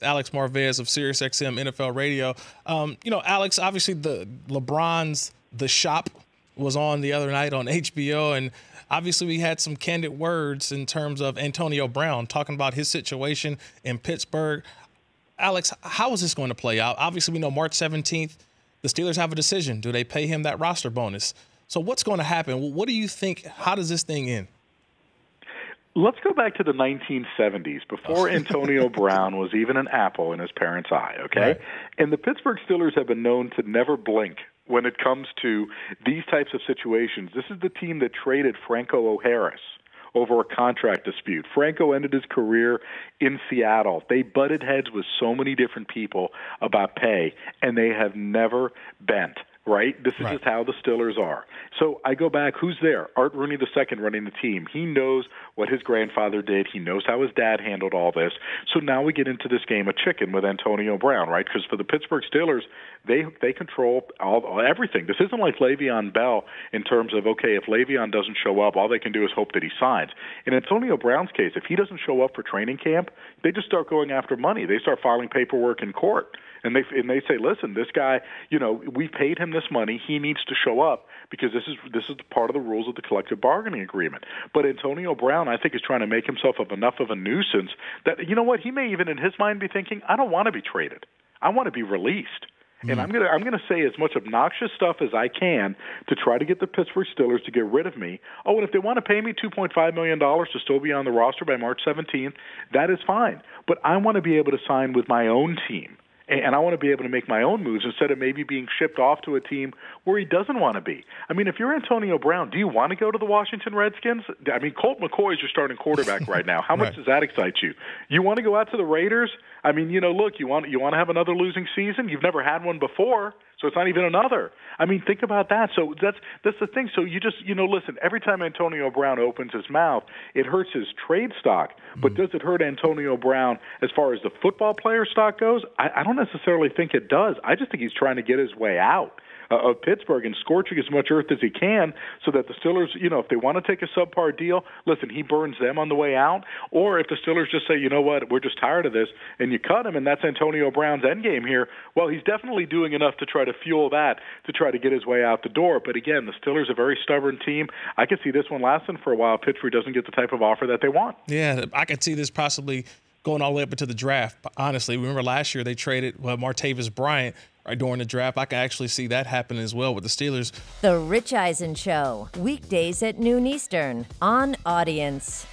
Alex Marvez of SiriusXM NFL Radio. Alex, obviously LeBron's The Shop was on the other night on HBO, and obviously we had some candid words in terms of Antonio Brown talking about his situation in Pittsburgh. Alex, how is this going to play out? Obviously, we know March 17th, the Steelers have a decision. Do they pay him that roster bonus? So what's going to happen? What do you think? How does this thing end? Let's go back to the 1970s, before Antonio Brown was even an apple in his parents' eye, okay? Right. And the Pittsburgh Steelers have been known to never blink when it comes to these types of situations. This is the team that traded Franco Harris over a contract dispute. Franco ended his career in Seattle. They butted heads with so many different people about pay, and they have never bent. Right? This is just how the Steelers are. So I go back, who's there? Art Rooney II running the team. He knows what his grandfather did. He knows how his dad handled all this. So now we get into this game of chicken with Antonio Brown, right? Because for the Pittsburgh Steelers, they control everything. This isn't like Le'Veon Bell in terms of, okay, if Le'Veon doesn't show up, all they can do is hope that he signs. In Antonio Brown's case, if he doesn't show up for training camp, they just start going after money. They start filing paperwork in court. And they say, listen, this guy, we paid him this money. He needs to show up because this is part of the rules of the collective bargaining agreement. But Antonio Brown, I think, is trying to make himself enough of a nuisance that, you know what, he may even in his mind be thinking, I don't want to be traded. I want to be released. And I'm gonna say as much obnoxious stuff as I can to try to get the Pittsburgh Steelers to get rid of me. Oh, and if they want to pay me $2.5 million to still be on the roster by March 17th, that is fine. But I want to be able to sign with my own team. And I want to be able to make my own moves instead of maybe being shipped off to a team where he doesn't want to be. I mean, if you're Antonio Brown, do you want to go to the Washington Redskins? I mean, Colt McCoy is your starting quarterback right now. How much does that excite you? You want to go out to the Raiders? I mean, look, you want to have another losing season? You've never had one before, so it's not even another. I mean, think about that. So that's the thing. So you just, listen, every time Antonio Brown opens his mouth, it hurts his trade stock. But does it hurt Antonio Brown as far as the football player stock goes? I don't necessarily think it does. I just think he's trying to get his way out of Pittsburgh and scorching as much earth as he can so that the Steelers, if they want to take a subpar deal, listen, he burns them on the way out. Or if the Steelers just say, you know what, we're just tired of this, and you cut him, and that's Antonio Brown's endgame here, well, he's definitely doing enough to try to fuel that, to try to get his way out the door. But again, the Steelers are a very stubborn team. I could see this one lasting for a while if Pittsburgh doesn't get the type of offer that they want. Yeah, I could see this possibly going all the way up into the draft. Honestly, remember last year they traded Martavis Bryant right during the draft. I can actually see that happen as well with the Steelers. The Rich Eisen Show, weekdays at noon Eastern on Audience.